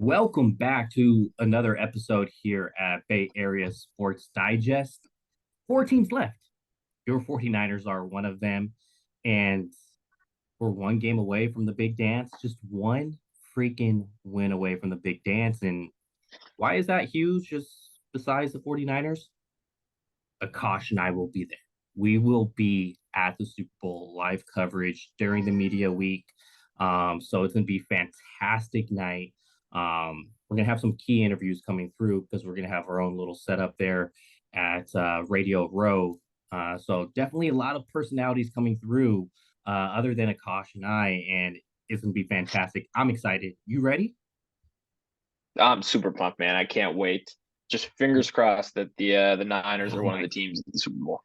Welcome back to another episode here at Bay Area Sports Digest. Four teams left. Your 49ers are one of them. And we're one game away from the big dance, just one freaking win away from the big dance. And why is that huge? Just besides the 49ers, Akash and I will be there. We will be at the Super Bowl live coverage during the media week. So it's going to be a fantastic night. We're going to have some key interviews coming through because we're going to have our own little setup there at Radio Row. So definitely a lot of personalities coming through other than Akash and I, and it's going to be fantastic. I'm excited. You ready? I'm super pumped, man. I can't wait. Just fingers crossed that the Niners are Oh one of my, the teams in the Super Bowl.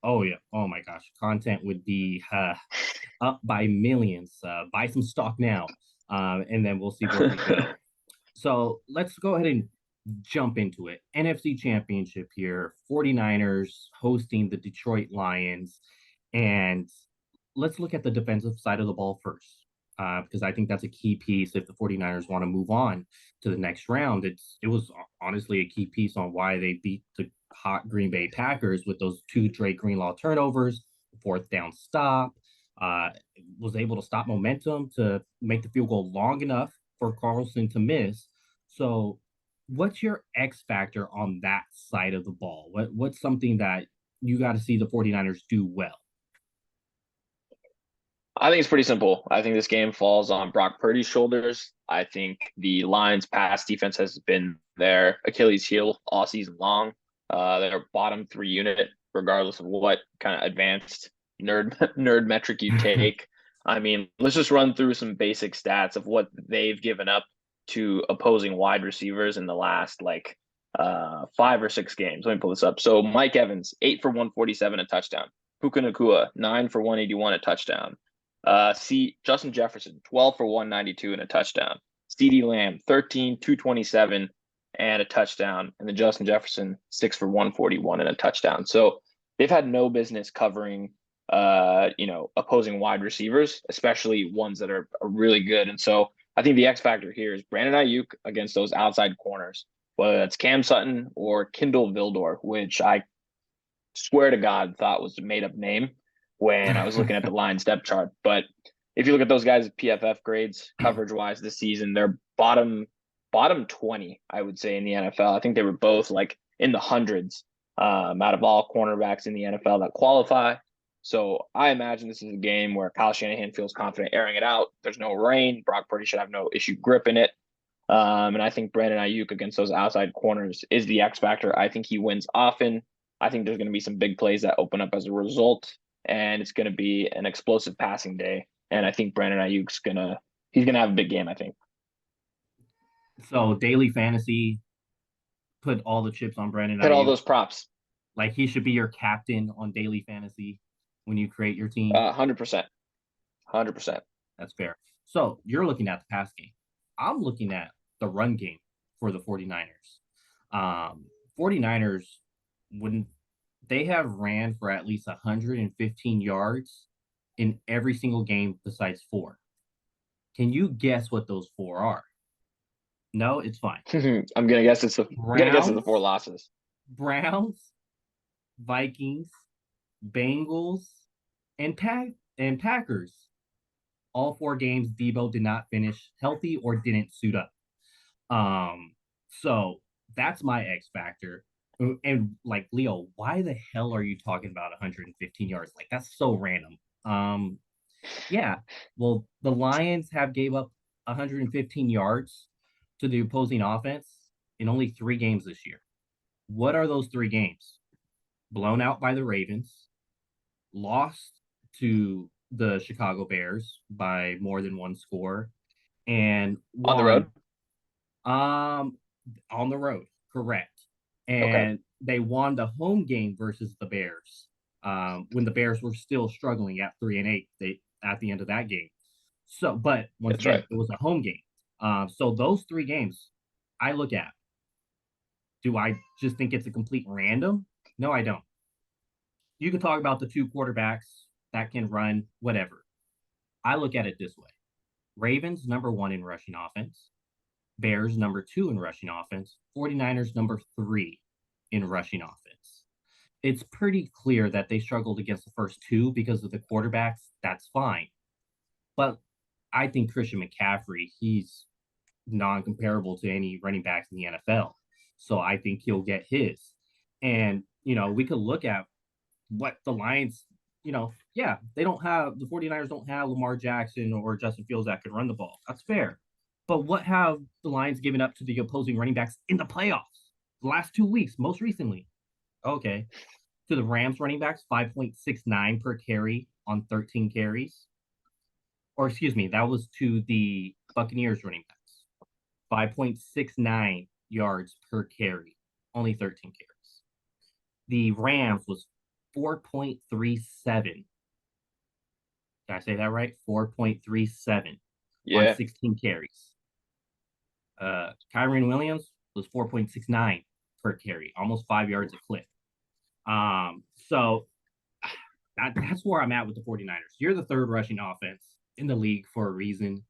oh yeah, oh my gosh, content would be up by millions. Buy some stock now, and then we'll see where we go. So let's go ahead and jump into it. NFC Championship here, 49ers hosting the Detroit Lions. And let's look at the defensive side of the ball first, because I think that's a key piece if the 49ers want to move on to the next round. It was honestly a key piece on why they beat the hot Green Bay Packers with those two Drake Greenlaw turnovers, fourth down stop, was able to stop momentum to make the field goal long enough for Carlson to miss. So what's your X factor on that side of the ball? What's something that you got to see the 49ers do well? I think it's pretty simple. I think this game falls on Brock Purdy's shoulders. I think the Lions' pass defense has been their Achilles heel all season long. Their bottom three unit, regardless of what kind of advanced nerd metric you take. I mean, let's just run through some basic stats of what they've given up to opposing wide receivers in the last five or six games. Let me pull this up. So Mike Evans, 8 for 147, a touchdown. Puka Nacua, 9 for 181, a touchdown. Justin Jefferson, 12 for 192 and a touchdown. CeeDee Lamb, 13, 227 and a touchdown. And then Justin Jefferson, 6 for 141 and a touchdown. So they've had no business covering opposing wide receivers, especially ones that are really good. And so I think the X factor here is Brandon Ayuk against those outside corners, whether that's Cam Sutton or Kindle Vildor, which I swear to God thought was a made up name when I was looking at the Lions depth chart. But if you look at those guys' PFF grades coverage wise this season, they're bottom 20, I would say, in the NFL. I think they were both like in the hundreds out of all cornerbacks in the NFL that qualify. So I imagine this is a game where Kyle Shanahan feels confident airing it out. There's no rain. Brock Purdy should have no issue gripping it. And I think Brandon Ayuk against those outside corners is the X factor. I think he wins often. I think there's going to be some big plays that open up as a result, and it's going to be an explosive passing day. And I think Brandon Ayuk's he's gonna have a big game, I think. So daily fantasy, put all the chips on Brandon Hit all Ayuk. those props. Like he should be your captain on daily fantasy when you create your team. 100%. 100%. That's fair. So you're looking at the pass game. I'm looking at the run game for the 49ers. 49ers, when they have ran for at least 115 yards in every single game besides four. Can you guess what those four are? No, it's fine. I'm gonna guess it's the four losses. Browns, Vikings, Bengals, and Packers. All four games, Debo did not finish healthy or didn't suit up. So that's my X factor. And like Leo, why the hell are you talking about 115 yards? Like that's so random. Yeah. Well, the Lions have gave up 115 yards to the opposing offense in only three games this year. What are those three games? Blown out by the Ravens, lost to the Chicago Bears by more than one score, and On the road? won on the road, correct. Okay. And they won the home game versus the Bears when the Bears were still struggling at 3-8. They at the end of that game. So, but once That's again, right. it was a home game. So those three games I look at. Do I just think it's a complete random? No, I don't. You can talk about the two quarterbacks that can run, whatever. I look at it this way. Ravens, number one in rushing offense. Bears number 2 in rushing offense, 49ers number 3 in rushing offense. It's pretty clear that they struggled against the first two because of the quarterbacks. That's fine. But I think Christian McCaffrey, he's non-comparable to any running backs in the NFL. So I think he'll get his. And, we could look at what the Lions, yeah, the 49ers don't have Lamar Jackson or Justin Fields that can run the ball. That's fair. But what have the Lions given up to the opposing running backs in the playoffs? The last 2 weeks, most recently. Okay. To the Rams running backs, 5.69 per carry on 13 carries. Or excuse me, that was to the Buccaneers running backs. 5.69 yards per carry, only 13 carries. The Rams was 4.37. Did I say that right? 4.37 on 16 carries. Kyren Williams was 4.69 per carry, almost 5 yards a clip. So that's where I'm at with the 49ers. You're the third rushing offense in the league for a reason.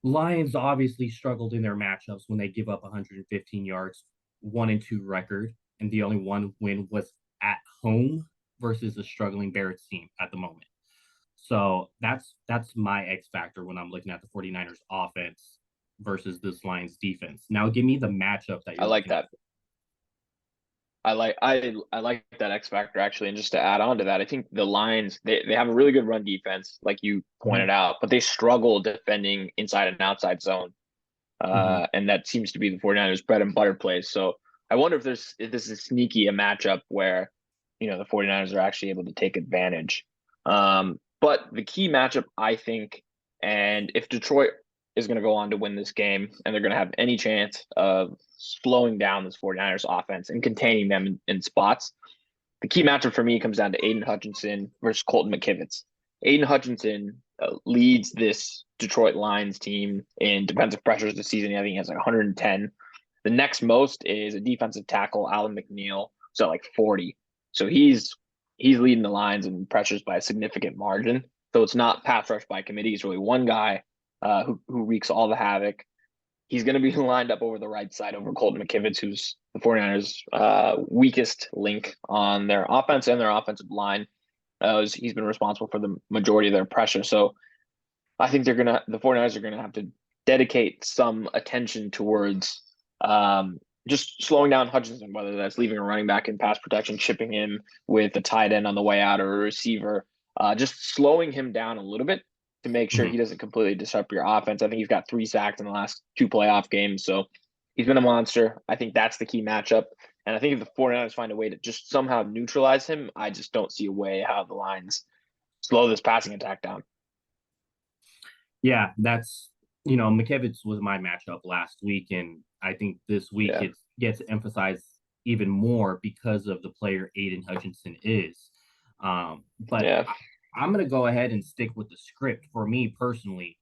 Lions obviously struggled in their matchups when they give up 115 yards, 1-2 record, and the only one win was at home versus a struggling Bears team at the moment. So that's my X factor when I'm looking at the 49ers offense versus this Lions defense. Now give me the matchup that you're I like that. I like that X factor actually, and just to add on to that, I think the Lions they have a really good run defense, like you pointed out, but they struggle defending inside and outside zone, and that seems to be the 49ers' bread and butter plays. So I wonder if this is sneaky a matchup where the 49ers are actually able to take advantage. But the key matchup, I think, and if Detroit is going to go on to win this game and they're going to have any chance of slowing down this 49ers offense and containing them in spots, the key matchup for me comes down to Aiden Hutchinson versus Colton McKivitz. Aiden Hutchinson leads this Detroit Lions team in defensive pressures this season. I think he has like 110. The next most is a defensive tackle, Alan McNeil, so like 40. So he's leading the Lions in pressures by a significant margin. So it's not pass rush by committee. It's really one guy who wreaks all the havoc. He's going to be lined up over the right side over Colton McKivitz, who's the 49ers' weakest link on their offense and their offensive line. He's been responsible for the majority of their pressure. So I think the 49ers are going to have to dedicate some attention towards just slowing down Hutchinson, whether that's leaving a running back in pass protection, chipping him with a tight end on the way out or a receiver, just slowing him down a little bit to make sure he doesn't completely disrupt your offense. I think he's got 3 sacks in the last 2 playoff games. So he's been a monster. I think that's the key matchup. And I think if the 49ers find a way to just somehow neutralize him, I just don't see a way how the Lions slow this passing attack down. Yeah, that's, McKivitz was my matchup last week. And I think this week it gets emphasized even more because of the player Aiden Hutchinson is. But I'm going to go ahead and stick with the script for me personally,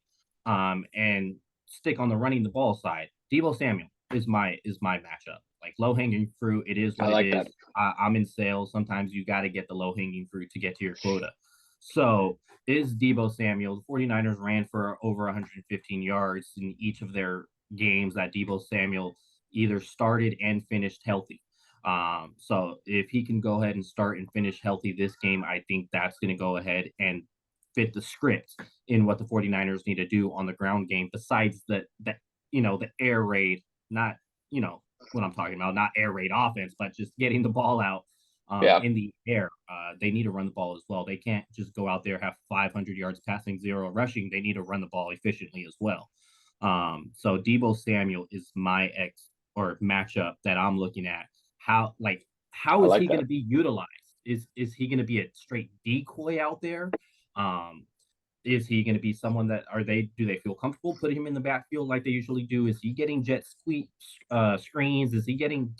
and stick on the running the ball side. Deebo Samuel is my matchup. Like low hanging fruit, it is what it is. I'm in sales. Sometimes you got to get the low hanging fruit to get to your quota. So is Deebo Samuel. The 49ers ran for over 115 yards in each of their games that Deebo Samuel either started and finished healthy. So if he can go ahead and start and finish healthy this game, I think that's going to go ahead and fit the script in what the 49ers need to do on the ground game, besides the air raid, not, what I'm talking about, not air raid offense, but just getting the ball out in the air. They need to run the ball as well. They can't just go out there, have 500 yards passing, 0 rushing. They need to run the ball efficiently as well. So Deebo Samuel is my matchup that I'm looking at. How is he going to be utilized? Is he going to be a straight decoy out there? Is he going to be someone that do they feel comfortable putting him in the backfield like they usually do? Is he getting jet screens? Is he getting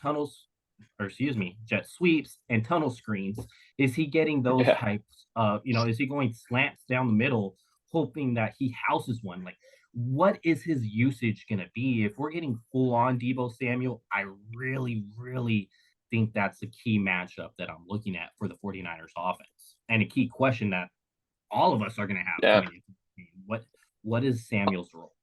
jet sweeps and tunnel screens? Is he getting those types of, is he going slants down the middle, hoping that he houses one? Like, what is his usage going to be? If we're getting full on Deebo Samuel, I really, really think that's a key matchup that I'm looking at for the 49ers offense. And a key question that all of us are going to have coming into the game. What is Samuel's role?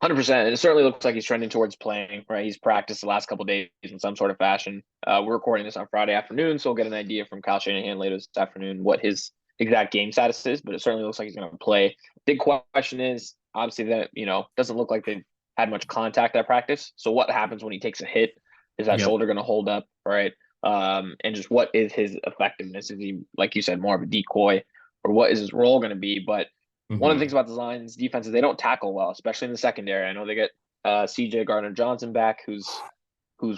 100%. And it certainly looks like he's trending towards playing, right? He's practiced the last couple of days in some sort of fashion. We're recording this on Friday afternoon, so we'll get an idea from Kyle Shanahan later this afternoon what his exact game status is, but it certainly looks like he's going to play. Big question is obviously that, doesn't look like they've had much contact at practice. So what happens when he takes a hit? Is that shoulder going to hold up, right? And just what is his effectiveness? Is he, like you said, more of a decoy, or what is his role going to be? But one of the things about the Lions defense is they don't tackle well, especially in the secondary. I know they get CJ Gardner-Johnson back, who's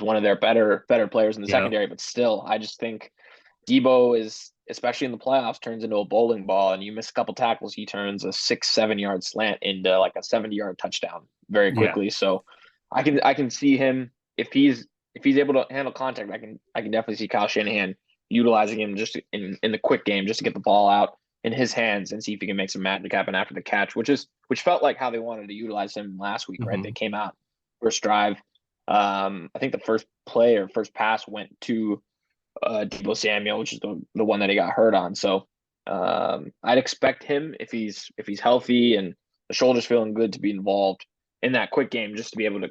one of their better players in the secondary, but still, I just think Debo is, especially in the playoffs, turns into a bowling ball, and you miss a couple tackles, he turns a 6-7 yard slant into like a 70-yard touchdown very quickly. So I can see him, if he's able to handle contact, I can definitely see Kyle Shanahan utilizing him just in the quick game just to get the ball out in his hands and see if he can make some magic happen after the catch, which felt like how they wanted to utilize him last week, right? They came out first drive. I think the first play or first pass went to Deebo Samuel, which is the one that he got hurt on. So I'd expect him, if he's healthy and the shoulder's feeling good, to be involved in that quick game, just to be able to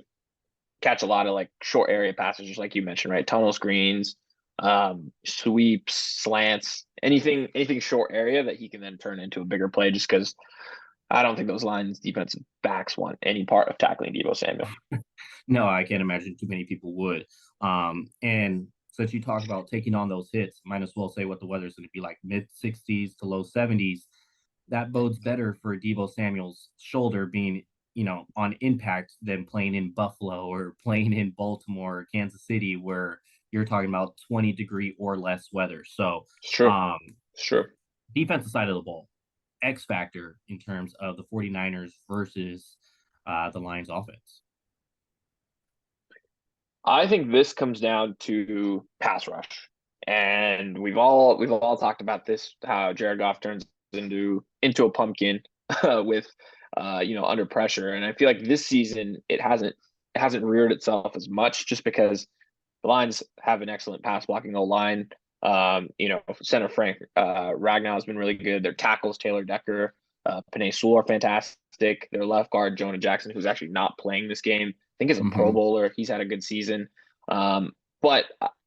catch a lot of like short area passes, just like you mentioned, right? Tunnel screens, sweeps, slants, anything short area that he can then turn into a bigger play, just because I don't think those Lions defensive backs want any part of tackling Deebo Samuel. No, I can't imagine too many people would. And since you talk about taking on those hits, might as well say what the weather's going to be like, mid 60s to low 70s. That bodes better for Deebo Samuel's shoulder being, on impact than playing in Buffalo or playing in Baltimore or Kansas City, where you're talking about 20-degree or less weather. So, Sure. Defensive side of the ball, X factor in terms of the 49ers versus the Lions offense. I think this comes down to pass rush, and we've all talked about this, how Jared Goff turns into a pumpkin with under pressure, and I feel like this season it hasn't reared itself as much, just because the Lions have an excellent pass blocking O-line. Center Frank Ragnow has been really good. Their tackles, Taylor Decker, Penei Sewell, are fantastic. Their left guard, Jonah Jackson, who's actually not playing this game, I think is a Pro Bowler. He's had a good season. But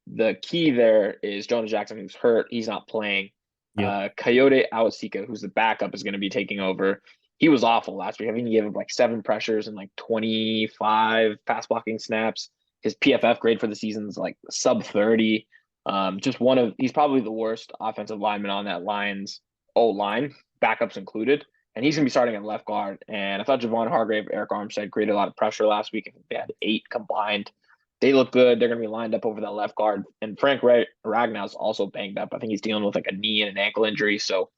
the key there is Jonah Jackson, who's hurt. He's not playing. Coyote Awasika, who's the backup, is going to be taking over. He was awful last week. I think he gave up like 7 pressures and like 25 pass blocking snaps. His PFF grade for the season is like sub 30. He's probably the worst offensive lineman on that Lions O-line, backups included. And he's going to be starting at left guard. And I thought Javon Hargrave, Eric Armstead created a lot of pressure last week. I think they had 8 combined. They look good. They're going to be lined up over that left guard. And Frank Ragnow's also banged up. I think he's dealing with like a knee and an ankle injury. So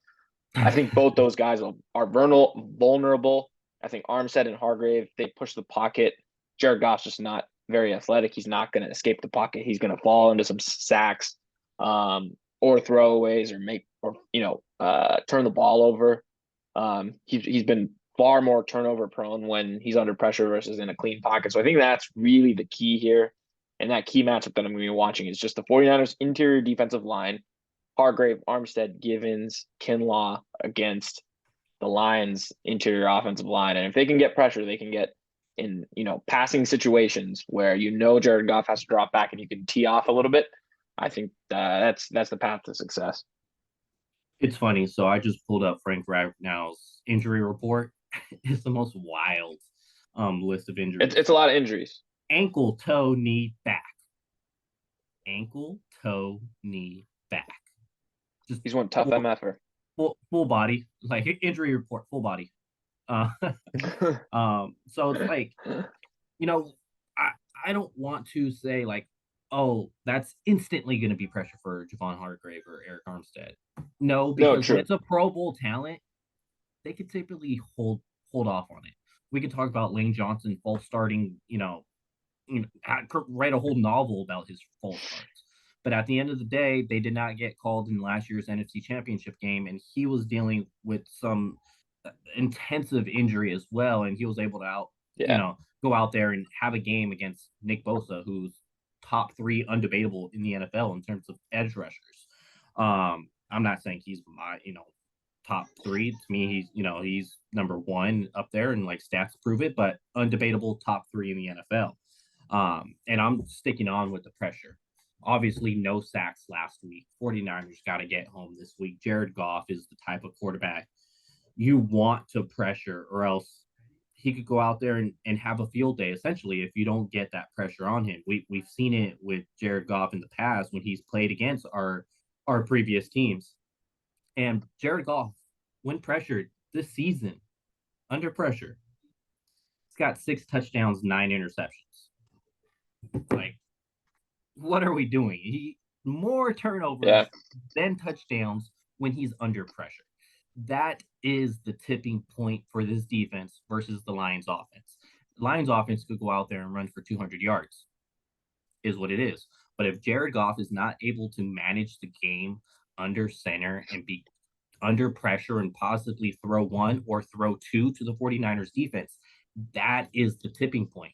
I think both those guys are vulnerable. I think Armstead and Hargrave, they push the pocket. Jared Goff's just not very athletic. He's not going to escape the pocket. He's going to fall into some sacks or throwaways or turn the ball over. He's been far more turnover prone when he's under pressure versus in a clean pocket. So I think that's really the key here. And that key matchup that I'm going to be watching is just the 49ers interior defensive line, Hargrave, Armstead, Givens, Kinlaw against the Lions interior offensive line. And if they can get pressure, they can get in, passing situations where, Jared Goff has to drop back and you can tee off a little bit. I think that's the path to success. It's funny. So I just pulled up Frank Ragnow's injury report. It's the most wild list of injuries. It's a lot of injuries. Ankle, toe, knee, back. Ankle, toe, knee, back. He's one tough MFer. Full body, like injury report, full body. So it's like, I don't want to say like, oh, that's instantly going to be pressure for Javon Hargrave or Eric Armstead. No, because when it's a Pro Bowl talent, they could typically hold off on it. We could talk about Lane Johnson false starting, write a whole novel about his false starts. But at the end of the day, they did not get called in last year's NFC Championship game, and he was dealing with some intensive injury as well, and he was able to go out there and have a game against Nick Bosa, who's top 3 undebatable in the NFL in terms of edge rushers. I'm not saying he's my top three. To me, he's number one up there, and like stats prove it, but undebatable top three in the NFL. And I'm sticking on with the pressure. Obviously, no sacks last week. 49ers got to get home this week. Jared Goff is the type of quarterback you want to pressure, or else he could go out there and have a field day, essentially, if you don't get that pressure on him. We've seen it with Jared Goff in the past when he's played against our previous teams. And Jared Goff, when pressured this season, under pressure, he's got 6 touchdowns, 9 interceptions. Like, what are we doing? More turnovers than touchdowns when he's under pressure. That is the tipping point for this defense versus the Lions offense. The Lions offense could go out there and run for 200 yards, is what it is. But if Jared Goff is not able to manage the game under center and be under pressure and possibly throw 1 or throw 2 to the 49ers defense, that is the tipping point.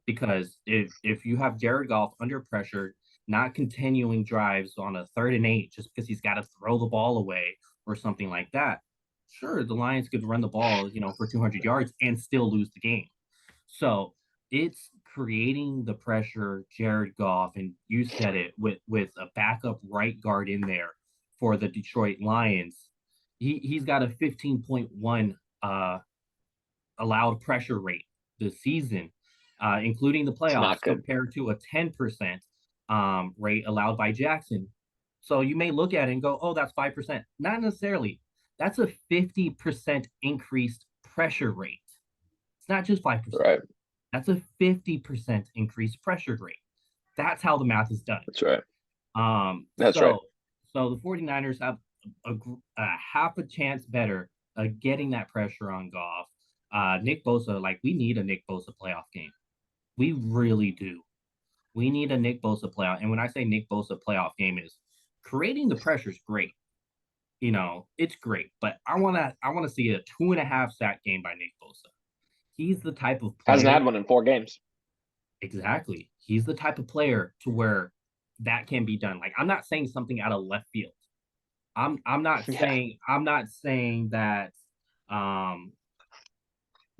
Because if you have Jared Goff under pressure, not continuing drives on a 3rd and 8 just because he's got to throw the ball away or something like that, sure, the Lions could run the ball, for 200 yards and still lose the game. So it's creating the pressure, Jared Goff, and you said it, with a backup right guard in there for the Detroit Lions. He's got a 15.1 allowed pressure rate this season, including the playoffs, compared to a 10% rate allowed by Jackson. So you may look at it and go, oh, that's 5%. Not necessarily. That's a 50% increased pressure rate. It's not just 5%. Right. That's a 50% increased pressure rate. That's how the math is done. That's right. That's right. So the 49ers have a half a chance better getting that pressure on Goff. Nick Bosa, we need a Nick Bosa playoff game. We really do. We need a Nick Bosa playoff. And when I say Nick Bosa playoff game, is creating the pressure is great. It's great. But I want to see a 2.5 sack game by Nick Bosa. He's the type of player. Hasn't had one in 4 games. Exactly. He's the type of player to where that can be done. I'm not saying something out of left field. I'm not saying that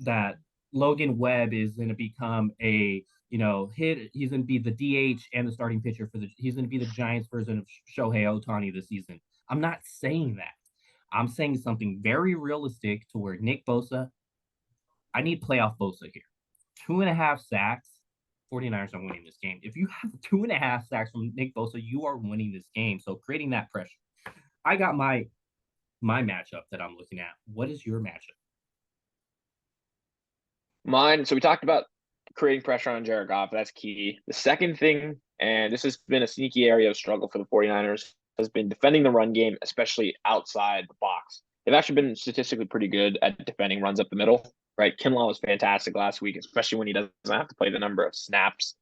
that Logan Webb is going to become a hit. He's going to be the DH and the starting pitcher he's going to be the Giants version of Shohei Ohtani this season. I'm not saying that. I'm saying something very realistic to where Nick Bosa, I need playoff Bosa here. 2.5 sacks, 49ers are winning this game. If you have 2.5 sacks from Nick Bosa, you are winning this game. So creating that pressure. I got my matchup that I'm looking at. What is your matchup? Mine, so we talked about creating pressure on Jared Goff. That's key. The second thing, and this has been a sneaky area of struggle for the 49ers, has been defending the run game, especially outside the box. They've actually been statistically pretty good at defending runs up the middle, right? Kinlaw was fantastic last week, especially when he doesn't have to play the number of snaps.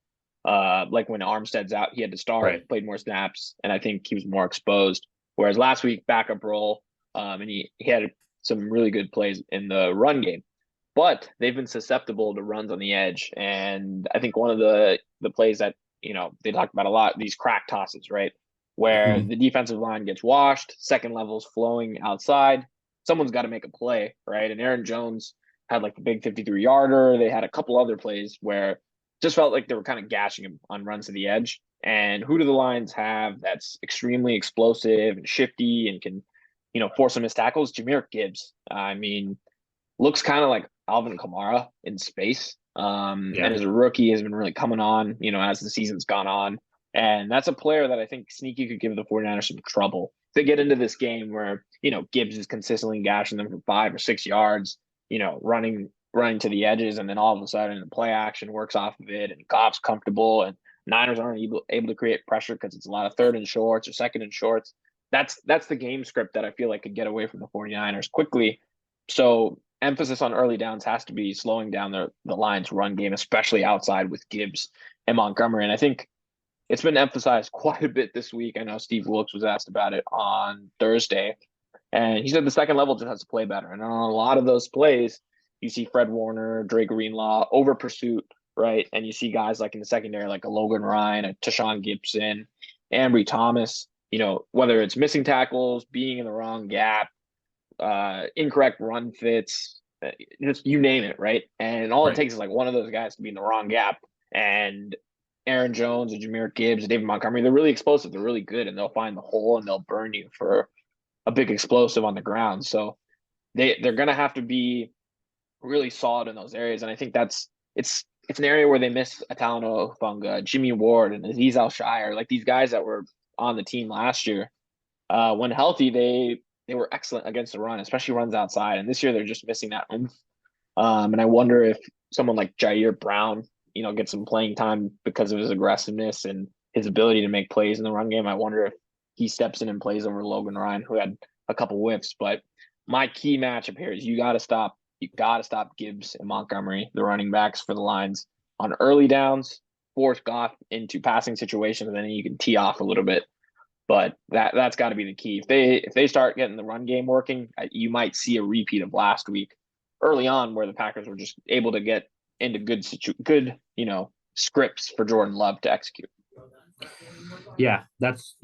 Like when Armstead's out, he had to start, right. Played more snaps, and I think he was more exposed. Whereas last week, backup role, and he had some really good plays in the run game. But they've been susceptible to runs on the edge. And I think one of the plays that, they talked about a lot, these crack tosses, right? Where the defensive line gets washed, second level's flowing outside. Someone's got to make a play, right? And Aaron Jones had the big 53-yarder. They had a couple other plays where just felt like they were kind of gashing him on runs to the edge. And who do the Lions have that's extremely explosive and shifty and can, force some missed tackles? Jahmyr Gibbs. Looks kind of like Alvin Kamara in space. And as a rookie has been really coming on, as the season's gone on. And that's a player that I think sneaky could give the 49ers some trouble. If they get into this game where, Gibbs is consistently gashing them for 5 or 6 yards, running to the edges, and then all of a sudden the play action works off of it and Goff's comfortable and Niners aren't able to create pressure because it's a lot of 3rd and shorts or 2nd and shorts. That's the game script that I feel like could get away from the 49ers quickly. So emphasis on early downs has to be slowing down the Lions run game, especially outside with Gibbs and Montgomery. And I think it's been emphasized quite a bit this week. I know Steve Wilkes was asked about it on Thursday, and he said the second level just has to play better. And on a lot of those plays, you see Fred Warner, Dre Greenlaw over pursuit, right? And you see guys like in the secondary, like a Logan Ryan, a Tashawn Gibson, Ambry Thomas, whether it's missing tackles, being in the wrong gap, incorrect run fits, just you name it, right? And all it Right. takes is like one of those guys to be in the wrong gap. And Aaron Jones, and Jahmyr Gibbs, and David Montgomery, they're really explosive. They're really good, and they'll find the hole and they'll burn you for a big explosive on the ground. So they're gonna have to be really solid in those areas. And I think it's an area where they miss Atalano Funga, Jimmy Ward, and Aziz Al-Shire, like these guys that were on the team last year. When healthy, they were excellent against the run, especially runs outside. And this year they're just missing that oomph. And I wonder if someone like Jair Brown, gets some playing time because of his aggressiveness and his ability to make plays in the run game. I wonder if he steps in and plays over Logan Ryan, who had a couple whiffs. But my key matchup here is you got to stop Gibbs and Montgomery, the running backs for the Lions, on early downs, force Goff into passing situations, and then you can tee off a little bit. But that's got to be the key. If they start getting the run game working, you might see a repeat of last week early on, where the Packers were just able to get into good scripts for Jordan Love to execute. Yeah, that's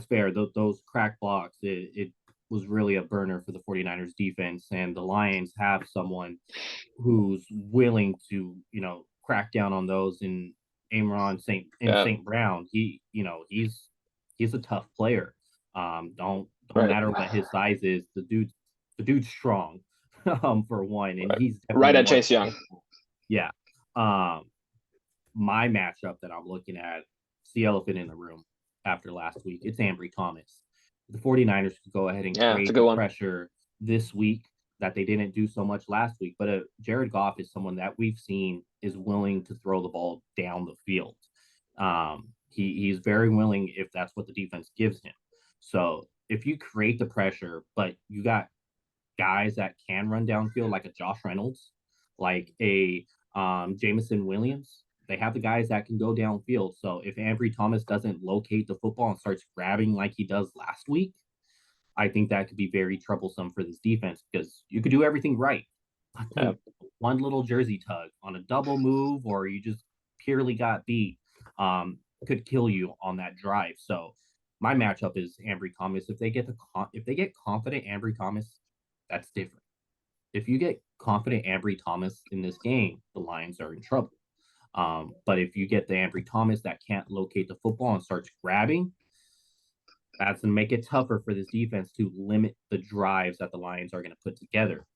fair. Those crack blocks, it was really a burner for the 49ers defense, and the Lions have someone who's willing to crack down on those in St. Brown. He's a tough player. Don't Right. matter what his size is. The dude's strong. For one, and Right. he's Right at Chase Young. Yeah. My matchup that I'm looking at, it's the elephant in the room after last week. It's Ambry Thomas. The 49ers could go ahead and create the pressure this week that they didn't do so much last week. But Jared Goff is someone that we've seen is willing to throw the ball down the field. He's very willing if that's what the defense gives him. So if you create the pressure, but you got guys that can run downfield, like a Josh Reynolds, like a Jameson Williams, they have the guys that can go downfield. So if Ambry Thomas doesn't locate the football and starts grabbing like he does last week, I think that could be very troublesome for this defense, because you could do everything right. One little jersey tug on a double move, or you just purely got beat, could kill you on that drive. So my matchup is Ambry Thomas. If they get confident Ambry Thomas, that's different. If you get confident Ambry Thomas in this game, the Lions are in trouble. But if you get the Ambry Thomas that can't locate the football and starts grabbing, that's going to make it tougher for this defense to limit the drives that the Lions are going to put together.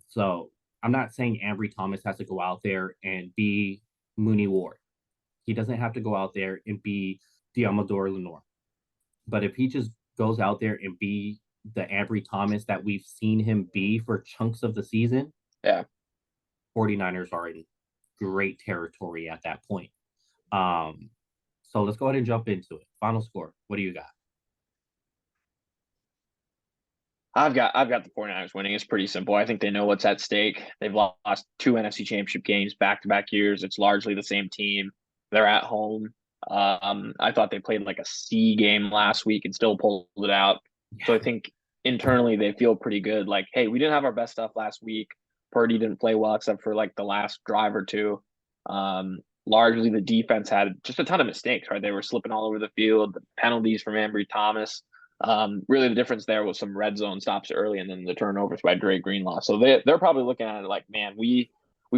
So I'm not saying Ambry Thomas has to go out there and be Mooney Ward. He doesn't have to go out there and be Diamador Lenore. But if he just goes out there and be the Ambry Thomas that we've seen him be for chunks of the season, 49ers are in great territory at that point. So let's go ahead and jump into it. Final score. What do you got? I've got the 49ers winning. It's pretty simple. I think they know what's at stake. They've lost 2 NFC Championship games back-to-back years. It's largely the same team. They're at home. I thought they played like a C game last week and still pulled it out. Yeah. So I think internally they feel pretty good. Like, hey, we didn't have our best stuff last week. Purdy didn't play well except for like the last drive or two. Largely the defense had just a ton of mistakes, right? They were slipping all over the field. The penalties from Ambry Thomas. Really the difference there was some red zone stops early and then the turnovers by Dre Greenlaw. So they're probably looking at it like, man, we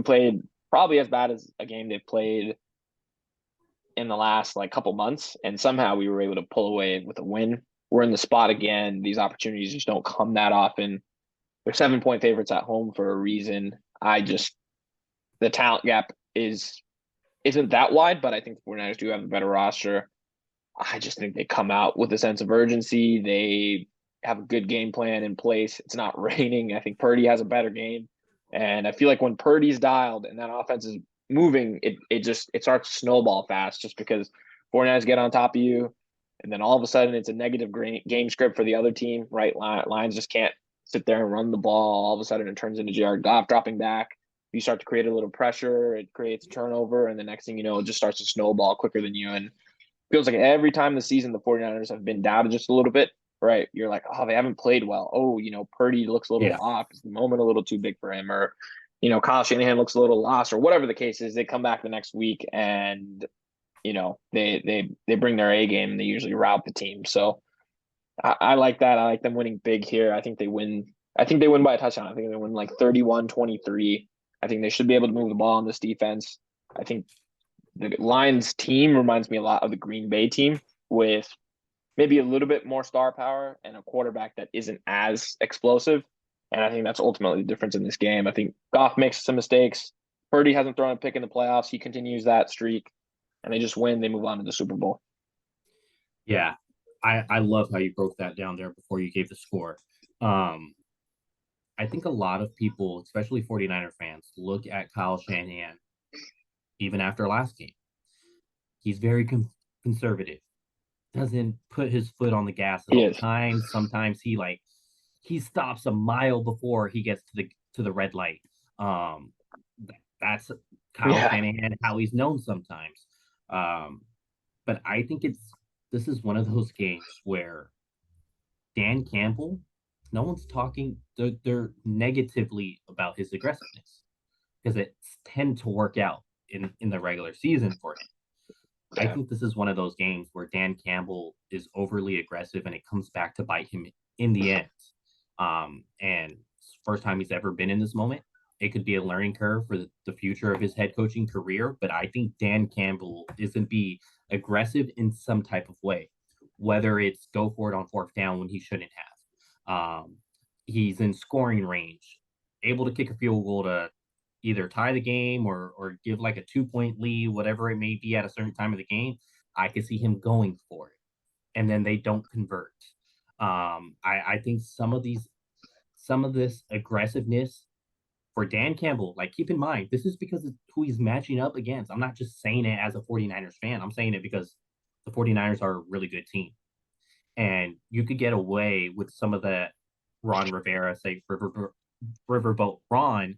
played probably as bad as a game they've played in the last like couple months, and somehow we were able to pull away with a win. We're in the spot again. These opportunities just don't come that often. They're 7-point favorites at home for a reason. The talent gap isn't that wide, but I think the 49ers do have a better roster. I just think they come out with a sense of urgency. They have a good game plan in place. It's not raining. I think Purdy has a better game. And I feel like when Purdy's dialed and that offense is moving, it starts to snowball fast, just because 49ers get on top of you. And then all of a sudden it's a negative game script for the other team, right? Lions just can't sit there and run the ball. All of a sudden it turns into Jared Goff dropping back. You start to create a little pressure. It creates a turnover. And the next thing you know, it just starts to snowball quicker than you. And feels like every time this season the 49ers have been doubted just a little bit, right? You're like, oh, they haven't played well. Oh, Purdy looks a little off. Is the moment a little too big for him? Or, Kyle Shanahan looks a little lost, or whatever the case is. They come back the next week and, they bring their A game and they usually rout the team. So I like that. I like them winning big here. I think they win. I think they win by a touchdown. I think they win like 31-23. I think they should be able to move the ball on this defense. I think the Lions team reminds me a lot of the Green Bay team with maybe a little bit more star power and a quarterback that isn't as explosive. And I think that's ultimately the difference in this game. I think Goff makes some mistakes. Purdy hasn't thrown a pick in the playoffs. He continues that streak, and they just win. They move on to the Super Bowl. Yeah, I love how you broke that down there before you gave the score. Um, I think a lot of people, especially 49er fans, look at Kyle Shanahan even after last game. He's very conservative, doesn't put his foot on the gas at He all is. times. Sometimes he stops a mile before he gets to the red light. Um, that's Kyle Yeah. Shanahan, how he's known sometimes. Um, but I think this is one of those games where Dan Campbell, no one's talking. They're negatively about his aggressiveness because it tend to work out in the regular season for him. I Yeah. think this is one of those games where Dan Campbell is overly aggressive and it comes back to bite him in the end. And first time he's ever been in this moment. It could be a learning curve for the future of his head coaching career, but I think Dan Campbell isn't be aggressive in some type of way, whether it's go for it on fourth down when he shouldn't have. He's in scoring range, able to kick a field goal to either tie the game or give like a 2 point lead, whatever it may be at a certain time of the game. I could see him going for it, and then they don't convert. I think some of this aggressiveness for Dan Campbell, like keep in mind, this is because of who he's matching up against. I'm not just saying it as a 49ers fan. I'm saying it because the 49ers are a really good team. And you could get away with some of that Ron Rivera, say Riverboat Ron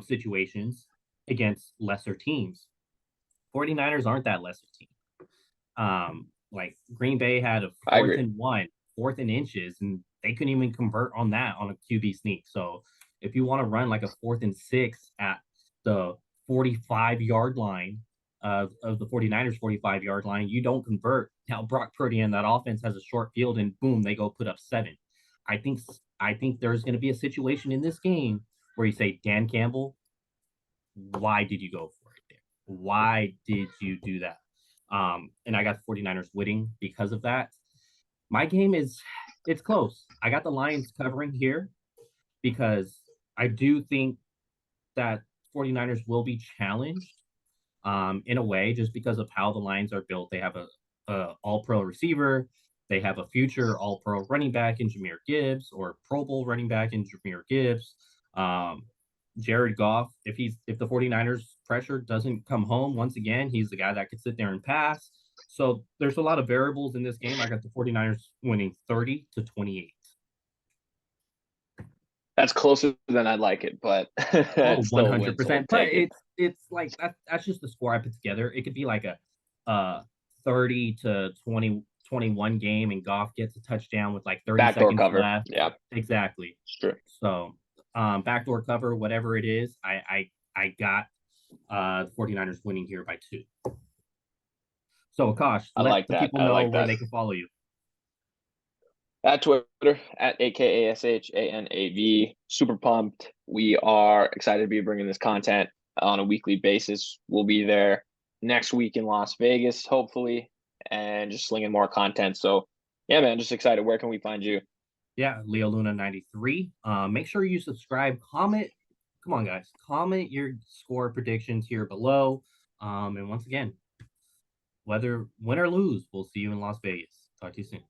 situations against lesser teams. 49ers aren't that lesser team. Like Green Bay had a I fourth agree. and one, fourth and inches, and they couldn't even convert on that on a QB sneak. So if you want to run like a 4th and 6 at the 45-yard line of the 49ers 45-yard line, you don't convert. Now Brock Purdy and that offense has a short field and boom, they go put up 7. I think I think there's going to be a situation in this game where you say, Dan Campbell, why did you go for it there? Why did you do that? And I got the 49ers winning because of that. My game is it's close. I got the Lions covering here because I do think that 49ers will be challenged in a way just because of how the Lions are built. They have a all-pro receiver. They have a future all-pro running back in Jahmyr Gibbs or Pro Bowl running back in Jahmyr Gibbs. Um, Jared Goff, if the 49ers pressure doesn't come home once again, he's the guy that could sit there and pass. So there's a lot of variables in this game. I got the 49ers winning 30-28. That's closer than I'd like it, but Oh, it's still a win, so we'll 100%. But take it. it's like that's just the score I put together. It could be like a 30 to 21 game and Goff gets a touchdown with like 30 Backdoor seconds cover. left. Yeah, Exactly. sure. So backdoor cover, whatever it is, I got the 49ers winning here by 2. So Akash, I let like the that. people I know like where that. they can follow you. At Twitter, at AKASHANAV. Super pumped. We are excited to be bringing this content on a weekly basis. We'll be there next week in Las Vegas, hopefully, and just slinging more content. So, yeah, man, just excited. Where can we find you? Yeah, Leo Luna 93. Make sure you subscribe, comment. Come on, guys, comment your score predictions here below. And once again, whether win or lose, we'll see you in Las Vegas. Talk to you soon.